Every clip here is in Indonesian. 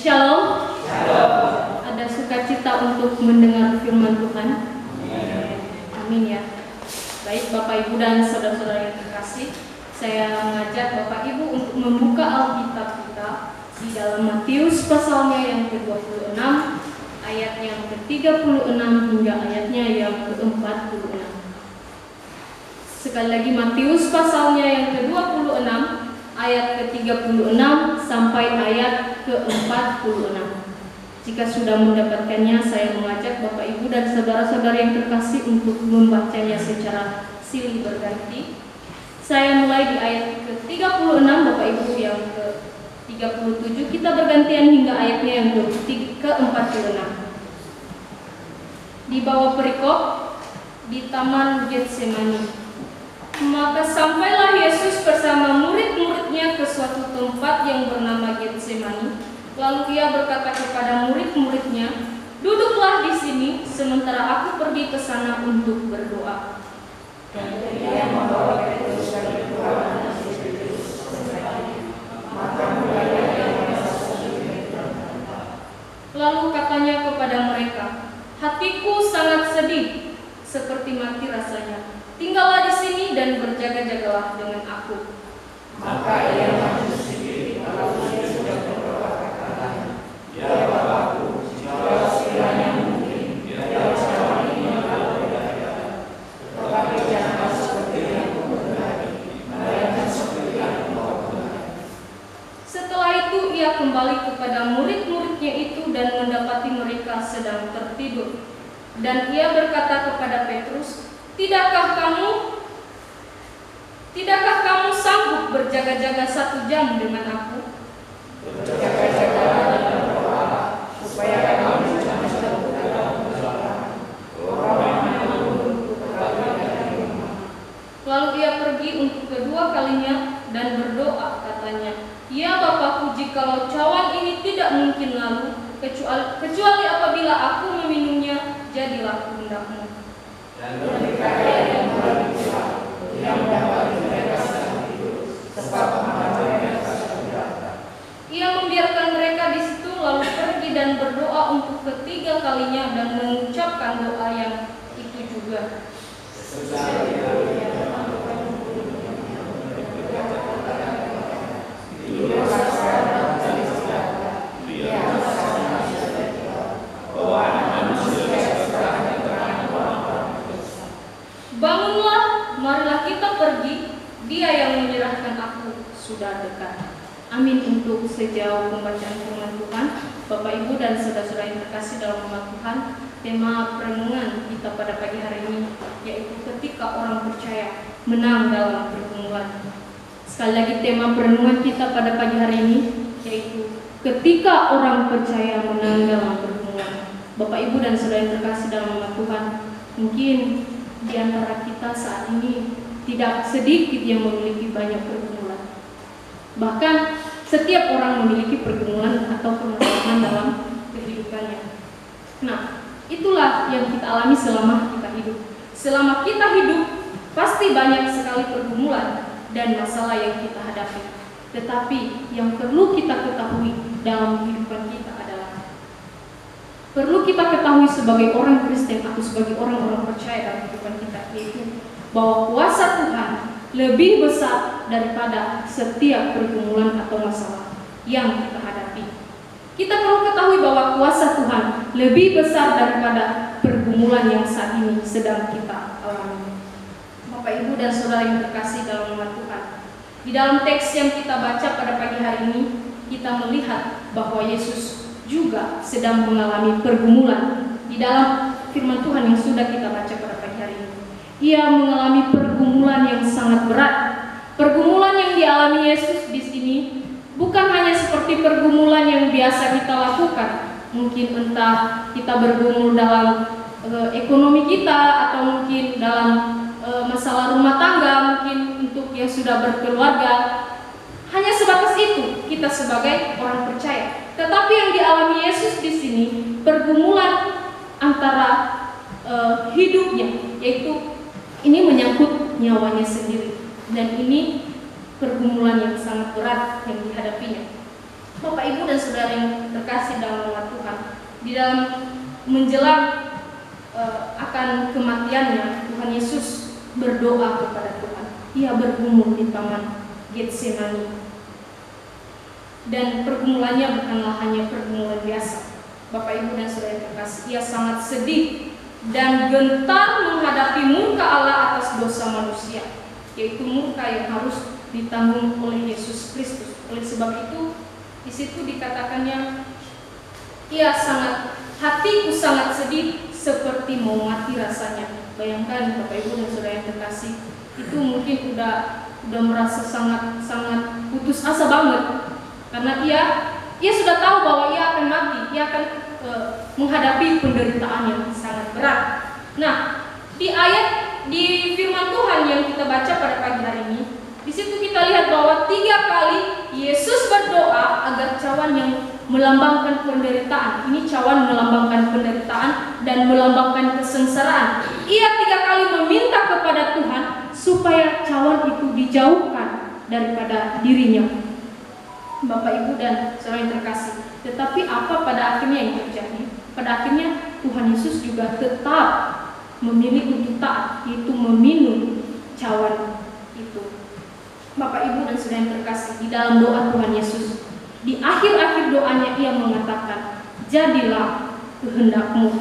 Shalom. Ada sukacita untuk mendengar firman Tuhan. Amin ya. Baik Bapak Ibu dan saudara-saudara yang terkasih, saya mengajak Bapak Ibu untuk membuka Alkitab kita di dalam Matius pasalnya yang ke-26, ayat yang ke-36 hingga ayatnya yang ke-46. Sekali lagi Matius pasalnya yang ke-26, ayat ke-36 sampai ayat ke-46. Jika sudah mendapatkannya, saya mengajak Bapak Ibu dan saudara-saudara yang terkasih untuk membacanya secara silih berganti. Saya mulai di ayat ke-36, Bapak Ibu yang ke-37, kita bergantian hingga ayatnya yang ke-46. Di bawah perikop di Taman Getsemani. Maka sampailah Yesus bersama murid-muridnya ke suatu tempat yang bernama Getsemani. Lalu ia berkata kepada murid-muridnya, "Duduklah di sini, sementara aku pergi ke sana untuk berdoa." Dan ia membawa Petrus dan kedua anak Yesus bersama. Maka mulailah ia memasuki Petrus. Lalu katanya kepada mereka, "Hatiku sangat sedih, seperti mati rasanya. Tinggallah di sini dan berjaga-jagalah dengan aku." Maka ia maju sendiri, lalu ia sudah berdoa katanya, "Ya Bapakku, jikalau sekiranya mungkin, biarlah cawan ini berlalu daripada. Tetapi janganlah seperti yang aku kehendaki, melainkan seperti yang Engkau kehendaki." Setelah itu ia kembali kepada murid-muridnya itu dan mendapati mereka sedang tertidur. Dan ia berkata kepada Petrus, Tidakkah kamu sanggup berjaga-jaga 1 jam dengan aku? Berjaga-jagalah dan berdoalah, supaya kamu jangan jatuh dalam pencobaan. Orang yang menunggu kembali dari rumah. Lalu ia pergi untuk kedua kalinya dan berdoa katanya, "Ya Bapakku, jikalau cawan ini tidak mungkin lalu, kecuali apabila aku meminumnya, jadilah kehendak-Mu." Dan ketika ia kembali pulang, ia mendapati mereka sedang tidur, sebab mama mereka sudah datang. Ia membiarkan mereka di situ, lalu pergi dan berdoa untuk ketiga kalinya dan mengucapkan doa yang itu juga. Sesudah itu ia melakukan Bangunlah, marilah kita pergi, Dia yang menyerahkan aku sudah dekat. Amin. Untuk sejauh pembacaan firman Tuhan, Bapak Ibu dan saudara-saudara yang terkasih dalam nama Tuhan, tema perenungan kita pada pagi hari ini yaitu ketika orang percaya menang dalam pergumulan. Sekali lagi tema perenungan kita pada pagi hari ini yaitu ketika orang percaya menang dalam pergumulan. Bapak Ibu dan saudara yang terkasih dalam nama Tuhan, mungkin di antara kita saat ini tidak sedikit yang memiliki banyak pergumulan. Bahkan setiap orang memiliki pergumulan atau permasalahan dalam kehidupannya. Nah, itulah yang kita alami selama kita hidup. Selama kita hidup, pasti banyak sekali pergumulan dan masalah yang kita hadapi. Tetapi yang perlu kita ketahui dalam kehidupan kita adalah perlu kita ketahui sebagai orang Kristen atau sebagai orang-orang percaya dalam kehidupan kita, yaitu bahwa kuasa Tuhan lebih besar daripada setiap pergumulan atau masalah yang kita hadapi. Kita perlu ketahui bahwa kuasa Tuhan lebih besar daripada pergumulan yang saat ini sedang kita alami. Bapak Ibu dan saudara yang terkasih dalam nama Tuhan, di dalam teks yang kita baca pada pagi hari ini, kita melihat bahwa Yesus juga sedang mengalami pergumulan. Di dalam firman Tuhan yang sudah kita baca pada pagi hari ini, ia mengalami pergumulan yang sangat berat. Pergumulan yang dialami Yesus di sini bukan hanya seperti pergumulan yang biasa kita lakukan. Mungkin entah kita bergumul dalam ekonomi kita, atau mungkin dalam masalah rumah tangga, mungkin untuk yang sudah berkeluarga. Hanya sebatas itu kita sebagai orang percaya. Tetapi yang dialami Yesus di sini pergumulan antara hidupnya, yaitu ini menyangkut nyawanya sendiri, dan ini pergumulan yang sangat berat yang dihadapinya. Bapak, Ibu, dan Saudara yang terkasih dalam nama Tuhan, di dalam menjelang akan kematiannya, Tuhan Yesus berdoa kepada Tuhan. Ia bergumul di taman Getsemani. Dan pergumulannya bukanlah hanya pergumulan biasa. Bapak, Ibu, dan Saudara yang terkasih, ia sangat sedih dan gentar menghadapi murka Allah atas dosa manusia, yaitu murka yang harus ditanggung oleh Yesus Kristus. Oleh sebab itu, di situ dikatakannya, hatiku sangat sedih seperti mau mati rasanya. Bayangkan Bapak, Ibu, dan Saudara yang terkasih, itu mungkin udah merasa sangat putus asa banget, karena ia sudah tahu bahwa ia akan mati, ia akan menghadapi penderitaan yang sangat berat. Nah, di firman Tuhan yang kita baca pada pagi hari ini, di situ kita lihat bahwa 3 kali Yesus berdoa agar cawan yang melambangkan penderitaan, ini cawan melambangkan penderitaan dan melambangkan kesengsaraan. Ia 3 kali meminta kepada Tuhan supaya cawan itu dijauhkan daripada dirinya. Bapak, Ibu, dan Saudara yang terkasih, tetapi apa pada akhirnya yang terjadi? Pada akhirnya Tuhan Yesus juga tetap memilih untuk taat, yaitu meminum cawan itu. Bapak, Ibu, dan Saudara yang terkasih, di dalam doa Tuhan Yesus, di akhir-akhir doanya ia mengatakan, "Jadilah kehendak-Mu."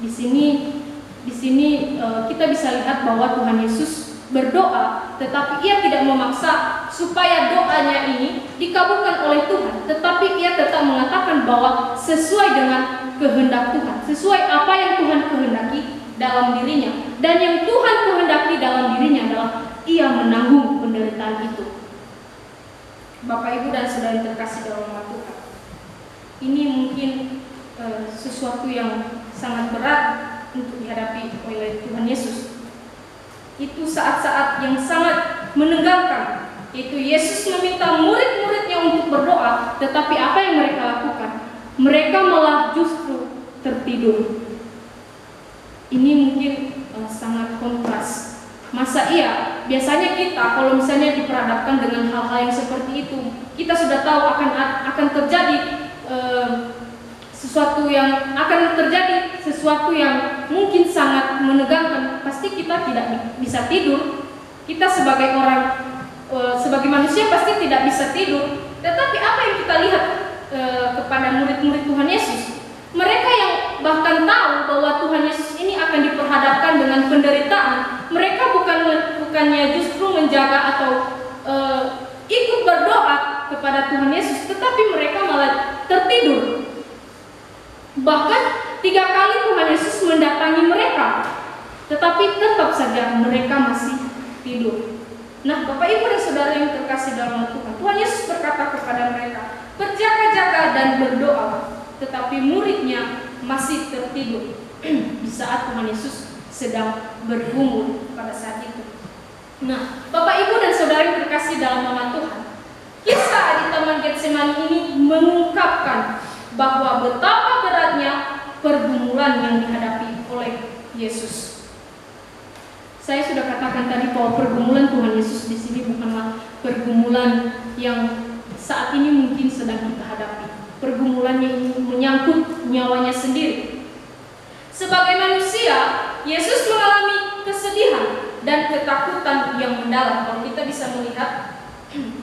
Di sini kita bisa lihat bahwa Tuhan Yesus berdoa, tetapi ia tidak memaksa supaya doanya ini dikabulkan oleh Tuhan, tetapi ia tetap mengatakan bahwa sesuai dengan kehendak Tuhan, sesuai apa yang Tuhan kehendaki dalam dirinya. Dan yang Tuhan kehendaki dalam dirinya adalah ia menanggung penderitaan itu. Bapak, Ibu, dan Saudara yang terkasih dalam nama Tuhan, ini mungkin sesuatu yang sangat berat untuk dihadapi oleh Tuhan Yesus. Itu saat-saat yang sangat menegangkan. Itu Yesus meminta murid-muridnya untuk berdoa, tetapi apa yang mereka lakukan? Mereka malah justru tertidur. Ini mungkin sangat kontras. Masa biasanya kita kalau misalnya diperhadapkan dengan hal-hal yang seperti itu, kita sudah tahu akan terjadi sesuatu yang mungkin sangat menegangkan. Pasti kita tidak bisa tidur. Kita sebagai manusia pasti tidak bisa tidur. Tetapi apa yang kita lihat kepada murid-murid Tuhan Yesus, mereka yang bahkan tahu bahwa Tuhan Yesus ini akan diperhadapkan dengan penderitaan, mereka bukannya justru menjaga atau ikut berdoa kepada Tuhan Yesus, tetapi mereka malah tertidur. Bahkan 3 kali Tuhan Yesus mendatangi mereka, tetapi tetap saja mereka masih tidur. Nah, Bapak, Ibu, dan Saudara yang terkasih dalam Tuhan, Tuhan Yesus berkata kepada mereka, "Berjaga-jaga dan berdoa," tetapi muridnya masih tertidur di saat Tuhan Yesus sedang bergumul pada saat itu. Nah, Bapak, Ibu, dan Saudara yang terkasih dalam nama Tuhan, kisah di Taman Getsemani ini mengungkapkan bahwa betapa beratnya pergumulan yang dihadapi oleh Yesus. Saya sudah katakan tadi bahwa pergumulan Tuhan Yesus di sini bukanlah pergumulan yang saat ini mungkin sedang kita hadapi. Pergumulannya ini menyangkut nyawanya sendiri. Sebagai manusia, Yesus mengalami kesedihan dan ketakutan yang mendalam. Kalau kita bisa melihat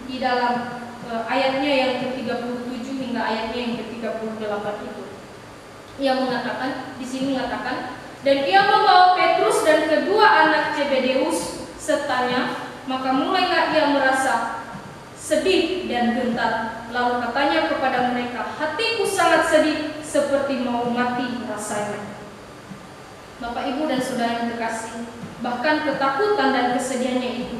di dalam ayatnya yang ke-37 hingga ayatnya yang ke-38 itu, ia mengatakan, di sini mengatakan, "Dan ia membawa Petrus dan kedua anak Zebedeus sertanya, maka mulailah ia merasa sedih dan gentar. Lalu katanya kepada mereka, 'Hatiku sangat sedih seperti mau mati rasanya.'" Bapak, Ibu, dan Saudara yang terkasih, bahkan ketakutan dan kesedihannya itu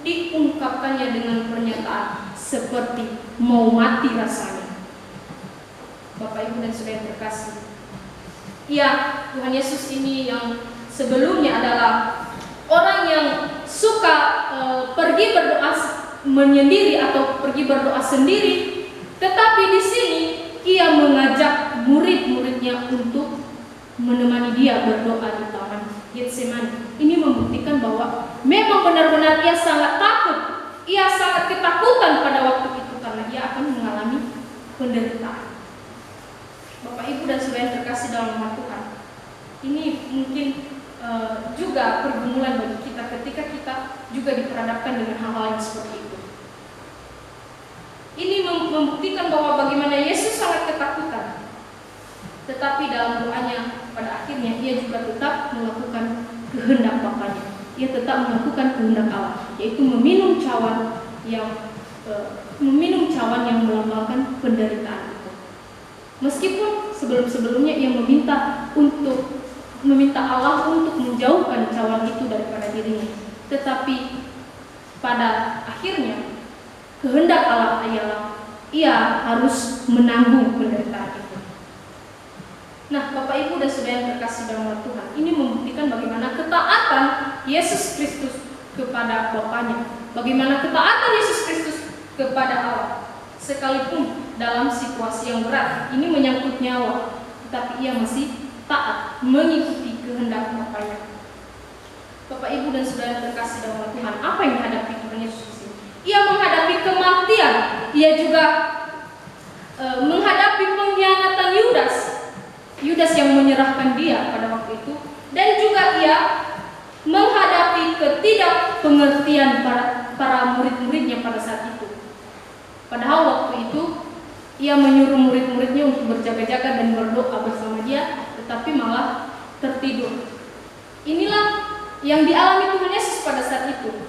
diungkapkannya dengan pernyataan seperti mau mati rasanya. Bapak, Ibu, dan Saudara yang terkasih, Tuhan Yesus ini yang sebelumnya adalah orang yang suka pergi berdoa menyendiri atau pergi berdoa sendiri, tetapi di sini ia mengajak murid-muridnya untuk menemani dia berdoa di Taman Getsemani. Ini membuktikan bahwa memang benar-benar ia sangat takut, ia sangat ketakutan pada waktu itu karena ia akan mengalami penderitaan. Bapak Ibu dan Saudara yang terkasih dalam nama Tuhan, ini mungkin juga pergumulan bagi kita ketika kita juga diperhadapkan dengan hal-hal yang seperti itu. Ini membuktikan bahwa bagaimana Yesus sangat ketakutan, tetapi dalam doanya pada akhirnya ia juga tetap melakukan kehendak Bapanya. Ia tetap melakukan kehendak Allah, yaitu meminum cawan yang melambangkan penderitaan itu. Meskipun sebelum-sebelumnya ia meminta Allah untuk menjauhkan cawan itu daripada dirinya, tetapi pada akhirnya kehendak Allah ialah ia harus menanggung penderitaan itu. Nah, Bapak Ibu dan Saudara yang terkasih dalam Tuhan, ini membuktikan bagaimana ketaatan Yesus Kristus kepada Bapanya, bagaimana ketaatan Yesus Kristus kepada Allah, sekalipun dalam situasi yang berat, ini menyangkut nyawa, tetapi ia masih taat mengikuti kehendak Bapanya. Bapak Ibu dan Saudara yang terkasih dalam Tuhan, apa yang dihadapi Tuhan Yesus di sini? Ia menghadapi kematian, ia juga menghadapi pengkhianatan Yudas yang menyerahkan dia pada waktu itu, dan juga ia menghadapi ketidakpengertian para murid-muridnya pada saat itu. Padahal waktu itu ia menyuruh murid-muridnya untuk berjaga-jaga dan berdoa bersama dia, tetapi malah tertidur. Inilah yang dialami Tuhan Yesus pada saat itu.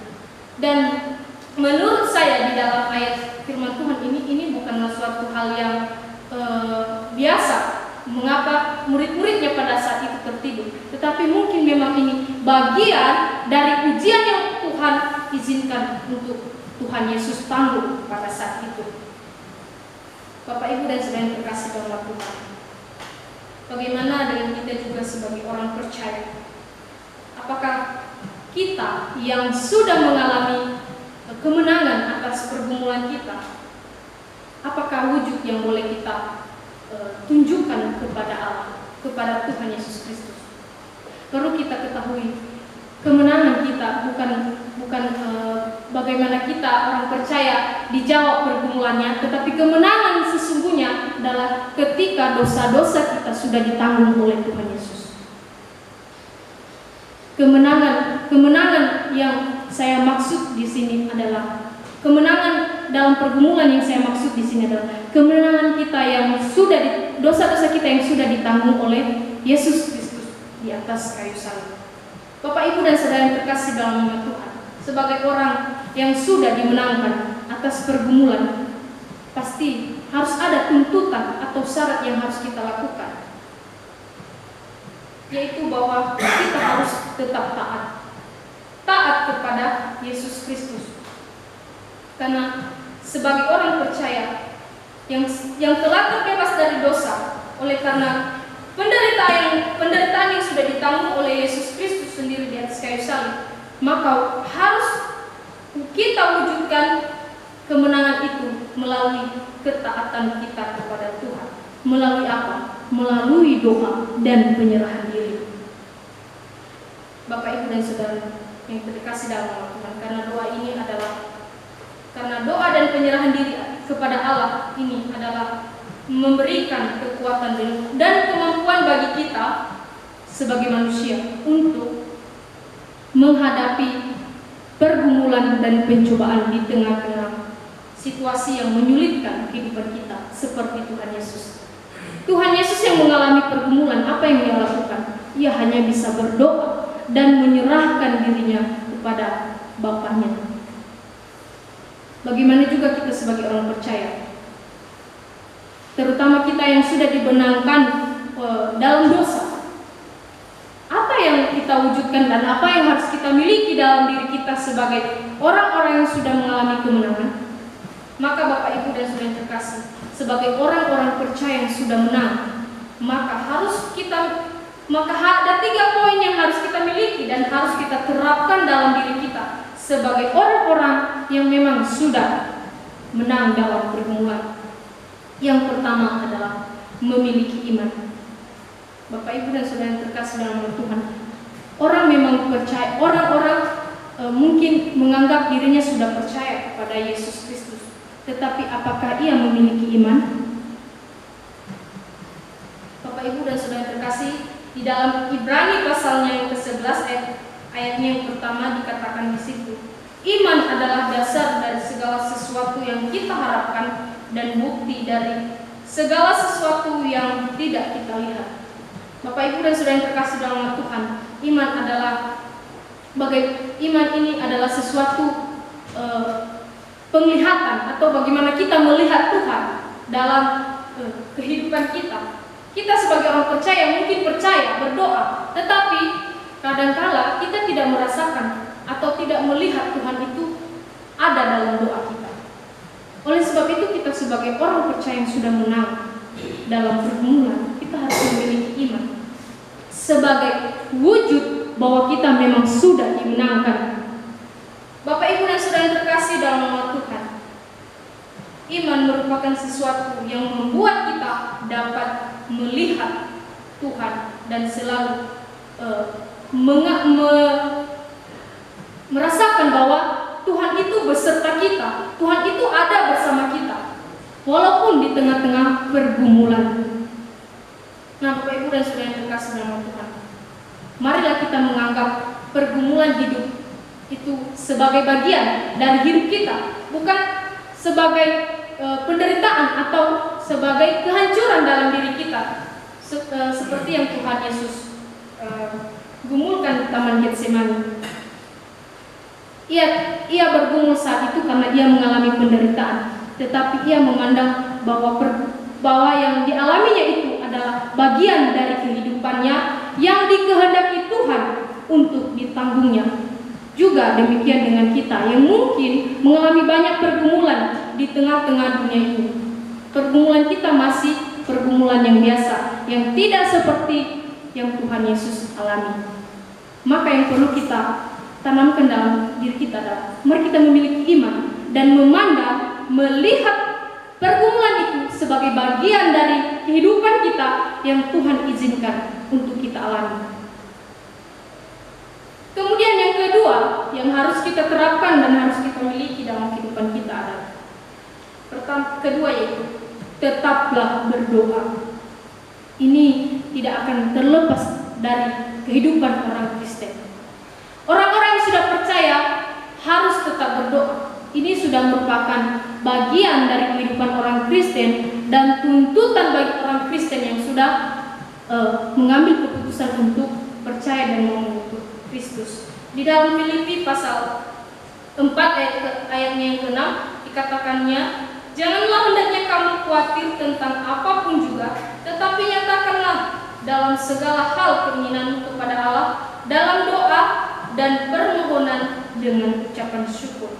Dan menurut saya di dalam ayat firman Tuhan ini bukanlah suatu hal yang biasa. Mengapa murid-muridnya pada saat itu tertidur? Tetapi mungkin memang ini bagian dari ujian yang Tuhan izinkan untuk Tuhan Yesus tanggung pada saat itu. Bapak Ibu dan Saudara yang terkasih dalam Tuhan, bagaimana dengan kita juga sebagai orang percaya? Apakah kita yang sudah mengalami kemenangan atas pergumulan kita, apakah wujud yang boleh kita tunjukkan kepada Allah, kepada Tuhan Yesus Kristus? Perlu kita ketahui, kemenangan kita bukan bagaimana kita orang percaya dijawab pergumulannya, tetapi kemenangan sesungguhnya adalah ketika dosa-dosa kita sudah ditanggung oleh Tuhan Yesus. Kemenangan yang saya maksud di sini adalah kemenangan dalam pergumulan yang saya maksud di sini adalah kemenangan kita yang sudah dosa-dosa kita yang sudah ditanggung oleh Yesus Kristus di atas kayu salib. Bapak Ibu dan Saudara yang terkasih dalam nama Tuhan, sebagai orang yang sudah dimenangkan atas pergumulan, pasti harus ada tuntutan atau syarat yang harus kita lakukan, yaitu bahwa kita harus tetap taat kepada Yesus Kristus. Karena sebagai orang percaya yang telah terbebas dari dosa, oleh karena penderitaan yang sudah ditanggung oleh Yesus Kristus sendiri di atas kayu salib, maka harus kita wujudkan kemenangan itu melalui ketaatan kita kepada Tuhan. Melalui apa? Melalui doa dan penyerahan diri. Bapak Ibu dan Saudara yang terkasih dalam nama Tuhan, karena doa dan penyerahan diri kepada Allah ini adalah memberikan kekuatan dan kemampuan bagi kita sebagai manusia untuk menghadapi pergumulan dan pencobaan di tengah-tengah situasi yang menyulitkan kehidupan kita, seperti Tuhan Yesus. Tuhan Yesus yang mengalami pergumulan, apa yang dia lakukan? Ia hanya bisa berdoa dan menyerahkan dirinya kepada Bapaknya. Bagaimana juga kita sebagai orang percaya, terutama kita yang sudah dibenangkan dalam dosa. Apa yang kita wujudkan dan apa yang harus kita miliki dalam diri kita sebagai orang-orang yang sudah mengalami kemenangan? Maka Bapak Ibu dan Saudara yang terkasih, sebagai orang-orang percaya yang sudah menang, maka ada 3 poin yang harus kita miliki dan harus kita terapkan dalam diri kita sebagai orang-orang yang memang sudah menang dalam pergumulan. Yang pertama adalah memiliki iman. Bapak Ibu dan Saudara yang terkasih dalam Tuhan, orang memang percaya, orang-orang mungkin menganggap dirinya sudah percaya kepada Yesus Kristus, tetapi apakah ia memiliki iman? Bapak Ibu dan Saudara yang terkasih, di dalam Ibrani pasalnya yang ke-11 ayatnya yang pertama dikatakan di situ, iman adalah dasar dari segala sesuatu yang kita harapkan dan bukti dari segala sesuatu yang tidak kita lihat. Bapak Ibu dan Saudara yang terkasih dalam Tuhan, iman ini adalah sesuatu penglihatan atau bagaimana kita melihat Tuhan dalam kehidupan kita. Kita sebagai orang percaya mungkin percaya, berdoa, tetapi kadangkala kita tidak merasakan atau tidak melihat Tuhan itu ada dalam doa kita. Oleh sebab itu kita sebagai orang percaya yang sudah menang dalam pergumulan, kita harus memiliki iman sebagai wujud bahwa kita memang sudah dimenangkan. Bapak Ibu dan Saudara yang terkasih dalam nama Tuhan, iman merupakan sesuatu yang membuat kita dapat melihat Tuhan dan selalu merasakan bahwa Tuhan itu beserta kita, Tuhan itu ada bersama kita, walaupun di tengah-tengah pergumulan. Nah, Bapak Ibu dan Saudara yang terkasih dalam Tuhan, marilah kita menganggap pergumulan hidup itu sebagai bagian dari hidup kita, bukan sebagai penderitaan atau sebagai kehancuran dalam diri kita, seperti yang Tuhan Yesus gumulkan di Taman Getsemani. Ia bergumul saat itu karena ia mengalami penderitaan, tetapi ia memandang bahwa yang dialaminya itu adalah bagian dari kehidupannya yang dikehendaki Tuhan untuk ditanggungnya. Juga demikian dengan kita yang mungkin mengalami banyak pergumulan di tengah-tengah dunia ini. Pergumulan kita masih pergumulan yang biasa, yang tidak seperti yang Tuhan Yesus alami. Maka yang perlu kita tanamkan dalam diri kita adalah mari kita memiliki iman dan melihat pergumulan itu sebagai bagian dari kehidupan kita yang Tuhan izinkan untuk kita alami. Kemudian yang kedua yang harus kita terapkan dan harus kita miliki dalam kehidupan kita adalah kedua yaitu tetaplah berdoa. Ini tidak akan terlepas dari kehidupan orang Kristen. Orang-orang yang sudah percaya harus tetap berdoa. Ini sudah merupakan bagian dari kehidupan orang Kristen dan tuntutan bagi orang Kristen yang sudah mengambil keputusan untuk percaya dan mengikut Kristus. Di dalam Filipi pasal 4 ayatnya yang ke-6 dikatakannya, janganlah hendaknya kamu khawatir tentang apapun juga, tetapi nyatakanlah dalam segala hal keinginanmu kepada Allah dalam doa dan permohonan dengan ucapan syukur.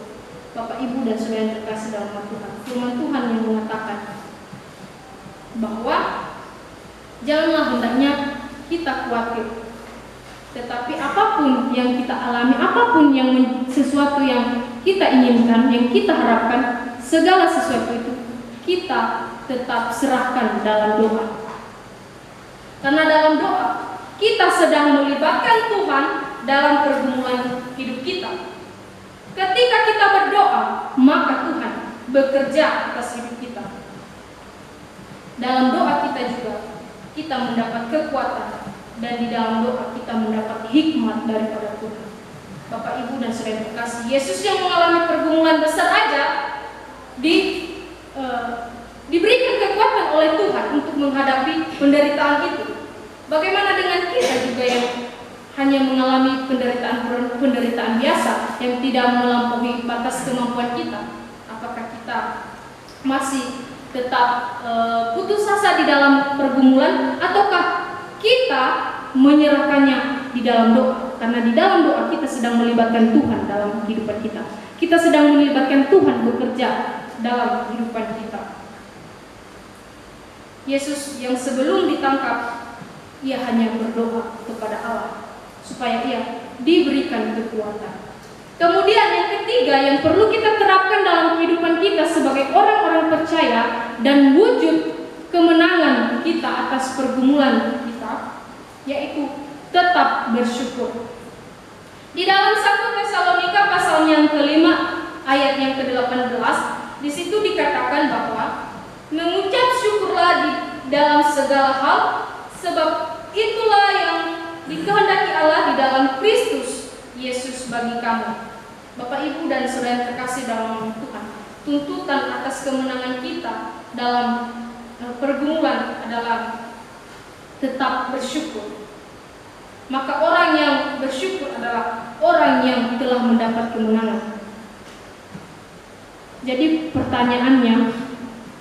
Bapak Ibu dan Saudara yang terkasih dalam Tuhan, firman Tuhan yang mengatakan bahwa janganlah hendaknya kita khawatir, tetapi apapun yang kita alami, apapun yang sesuatu yang kita inginkan, yang kita harapkan, segala sesuatu itu kita tetap serahkan dalam doa. Karena dalam doa kita sedang melibatkan Tuhan dalam pergumulan hidup kita. Ketika kita berdoa, maka Tuhan bekerja atas hidup kita. Dalam doa kita juga kita mendapat kekuatan, dan di dalam doa kita mendapat hikmat daripada Tuhan. Bapak Ibu dan Saudara yang terkasih, Yesus yang mengalami pergumulan besar aja diberikan kekuatan oleh Tuhan untuk menghadapi penderitaan itu. Bagaimana dengan kita juga yang hanya mengalami penderitaan biasa yang tidak melampaui batas kemampuan kita? Apakah kita masih tetap putus asa di dalam pergumulan, ataukah kita menyerahkannya di dalam doa? Karena di dalam doa kita sedang melibatkan Tuhan dalam kehidupan kita. Kita sedang melibatkan Tuhan bekerja dalam kehidupan kita. Yesus yang sebelum ditangkap, ia hanya berdoa kepada Allah supaya ia diberikan kekuatan. Kemudian yang ketiga yang perlu kita terapkan dalam kehidupan kita sebagai orang-orang percaya dan wujud kemenangan kita atas pergumulan kita, yaitu tetap bersyukur. Di dalam 1 Tesalonika pasal yang ke-5 ayat yang ke-18, di situ dikatakan bahwa mengucap syukurlah di dalam segala hal, Sebab itulah yang dikehendaki Allah di dalam Kristus Yesus bagi kamu. Bapak, Ibu, dan saudara yang terkasih dalam Tuhan, tuntutan atas kemenangan kita dalam pergumulan adalah tetap bersyukur. Maka orang yang bersyukur adalah orang yang telah mendapat kemenangan. Jadi pertanyaannya,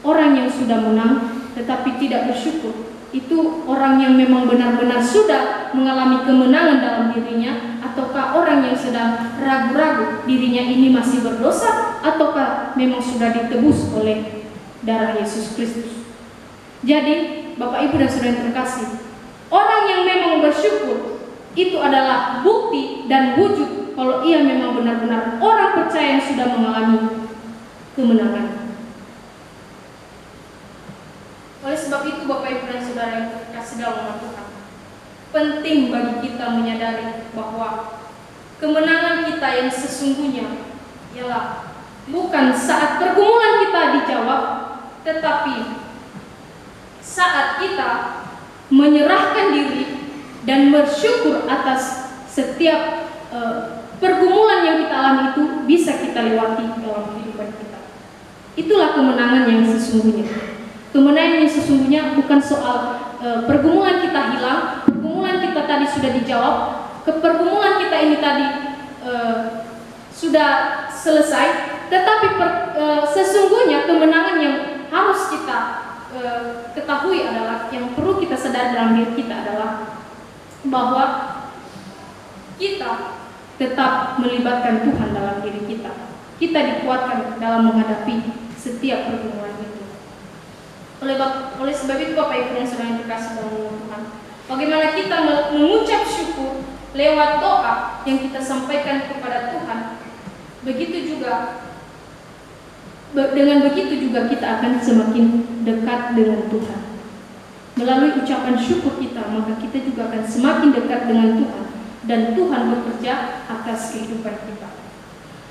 orang yang sudah menang tetapi tidak bersyukur, itu orang yang memang benar-benar sudah mengalami kemenangan dalam dirinya, ataukah orang yang sedang ragu-ragu dirinya ini masih berdosa, ataukah memang sudah ditebus oleh darah Yesus Kristus. Jadi Bapak, Ibu, dan saudara yang terkasih, orang yang memang bersyukur itu adalah bukti dan wujud kalau ia memang benar-benar orang percaya yang sudah mengalami kemenangan. Oleh sebab itu Bapak, Ibu, dan saudara yang terkasih dalam Tuhan, penting bagi kita menyadari bahwa kemenangan kita yang sesungguhnya ialah bukan saat pergumulan kita dijawab, tetapi saat kita menyerahkan diri dan bersyukur atas setiap pergumulan yang kita alami itu bisa kita lewati dalam kehidupan kita. Itulah kemenangan yang sesungguhnya. Kemenangan yang sesungguhnya bukan soal pergumulan kita hilang, pergumulan kita tadi sudah dijawab, pergumulan kita ini tadi sudah selesai, tetapi sesungguhnya kemenangan yang harus kita ketahui adalah, yang perlu kita sadar dalam diri kita adalah bahwa kita tetap melibatkan Tuhan dalam diri kita. Kita dikuatkan dalam menghadapi setiap pergumulan itu. Oleh sebab itu Bapak, Ibu, dan saudara yang terkasih dalam Tuhan, bagaimana kita mengucap syukur lewat doa yang kita sampaikan kepada Tuhan, begitu juga dengan begitu juga kita akan semakin dekat dengan Tuhan. Melalui ucapan syukur kita, maka kita juga akan semakin dekat dengan Tuhan, dan Tuhan bekerja atas kehidupan kita.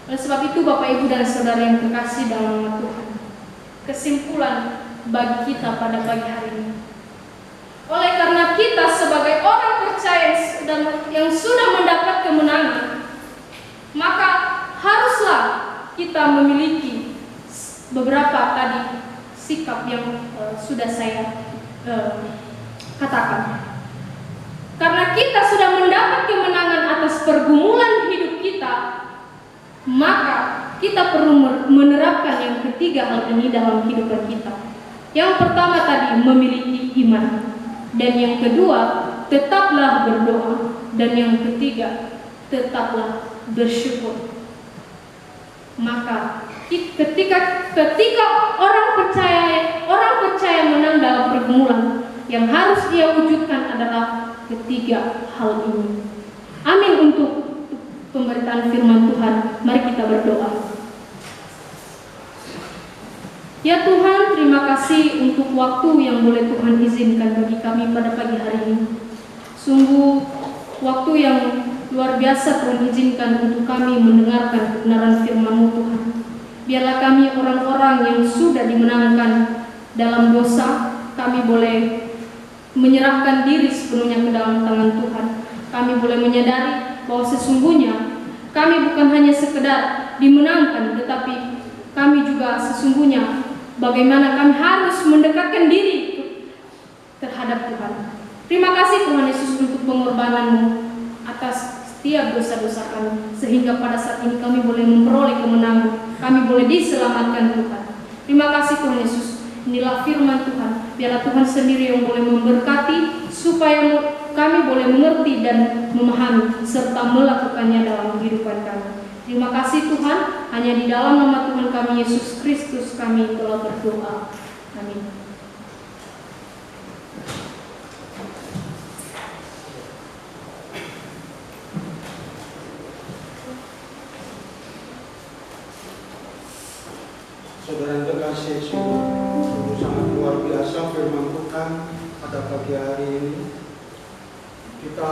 Oleh sebab itu Bapak, Ibu, dan saudara yang terkasih dalam nama Tuhan, kesimpulan bagi kita pada pagi hari ini, oleh karena kita sebagai orang percaya yang sudah mendapat kemenangan, maka haruslah kita memiliki beberapa tadi sikap yang sudah saya katakan. Karena kita sudah mendapat kemenangan atas pergumulan hidup kita, maka kita perlu menerapkan yang ketiga hal ini dalam kehidupan kita. Yang pertama tadi, memiliki iman, dan yang kedua, tetaplah berdoa, dan yang ketiga, tetaplah bersyukur. Maka ketika orang percaya menang dalam pergumulan, yang harus ia wujudkan adalah ketiga hal ini. Amin. Untuk pemberitaan firman Tuhan, mari kita berdoa. Ya Tuhan, terima kasih untuk waktu yang boleh Tuhan izinkan bagi kami pada pagi hari ini. Sungguh waktu yang luar biasa Tuhan izinkan untuk kami mendengarkan kebenaran firman-Mu Tuhan. Biarlah kami orang-orang yang sudah dimenangkan dalam dosa, kami boleh menyerahkan diri sepenuhnya ke dalam tangan Tuhan. Kami boleh menyadari bahwa sesungguhnya kami bukan hanya sekedar dimenangkan, tetapi kami juga sesungguhnya bagaimana kami harus mendekatkan diri terhadap Tuhan. Terima kasih Tuhan Yesus untuk pengorbanan-Mu atas setiap dosa-dosa kami, sehingga pada saat ini kami boleh memperoleh kemenangan, kami boleh diselamatkan Tuhan. Terima kasih Tuhan Yesus. Inilah firman Tuhan. Biarlah Tuhan sendiri yang boleh memberkati, supaya kami boleh mengerti dan memahami serta melakukannya dalam kehidupan kami. Terima kasih Tuhan, hanya di dalam nama Tuhan kami Yesus Kristus kami telah berdoa. Amin. Saudara yang terkasih, sungguh sangat luar biasa firman Tuhan pada pagi hari ini. Kita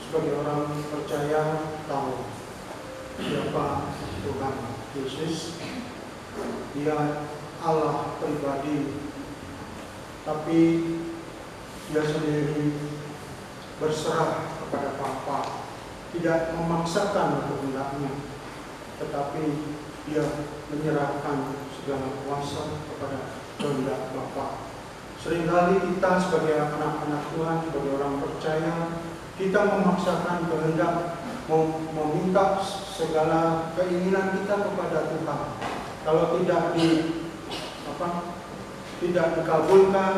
sebagai orang percaya tahu siapa Tuhan Yesus. Dia Allah pribadi, tapi dia sendiri berserah kepada Bapa, tidak memaksakan kehendaknya, tetapi dia menyerahkan segala kuasa kepada kehendak Bapa. Seringkali kita sebagai anak-anak Tuhan, sebagai orang percaya, kita memaksakan kehendak, meminta segala keinginan kita kepada Tuhan. Kalau tidak dikabulkan,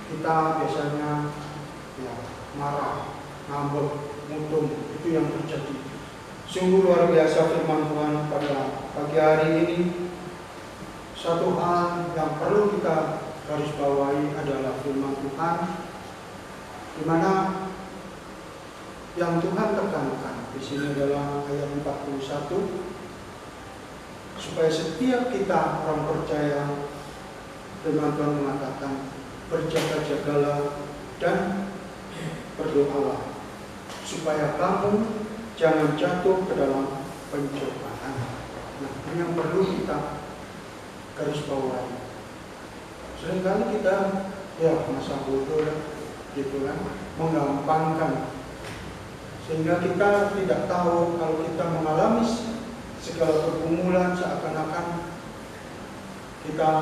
kita biasanya marah, ngambek, mutung. Itu yang terjadi. Sungguh luar biasa firman Tuhan pada pagi hari ini. Satu hal yang perlu kita garis bawahi adalah firman Tuhan, di mana yang Tuhan tekankan di sini adalah ayat 41, supaya setiap kita orang percaya, firman Tuhan mengatakan, berjaga-jagalah dan berdoalah, supaya kamu jangan jatuh ke dalam pencobaan. Nah, ini yang perlu kita garis bawahi. Seringkali kita masa bodoh gitu kan, menggampangkan, sehingga kita tidak tahu kalau kita mengalami segala pergumulan seakan-akan kita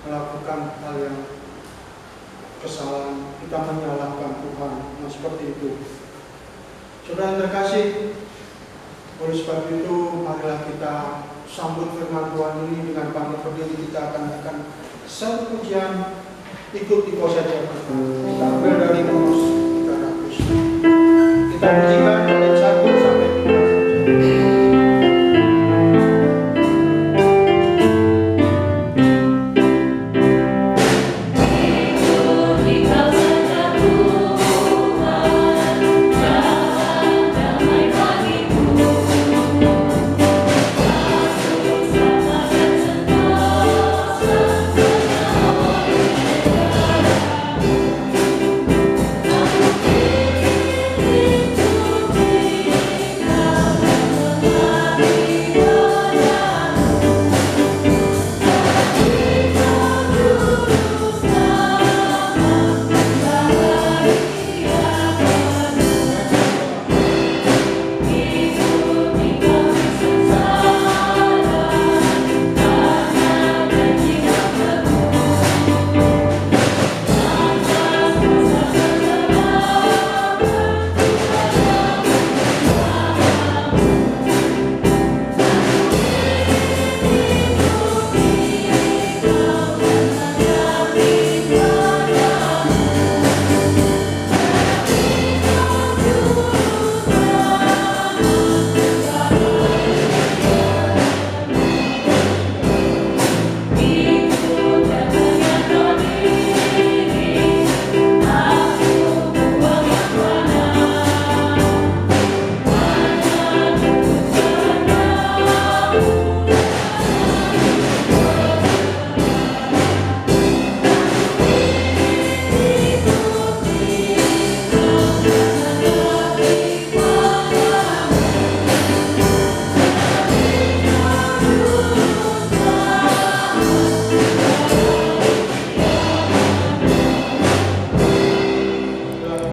melakukan hal yang kesalahan, kita menyalahkan Tuhan. Nah, seperti itu. Saudara yang terkasih, oleh sebab itu marilah kita sambut firman Tuhan ini dengan bangkit berdiri. Kita akan satu pujian, ikuti kau saja. Kita ambil dari Mazmur 300. Kita pujikan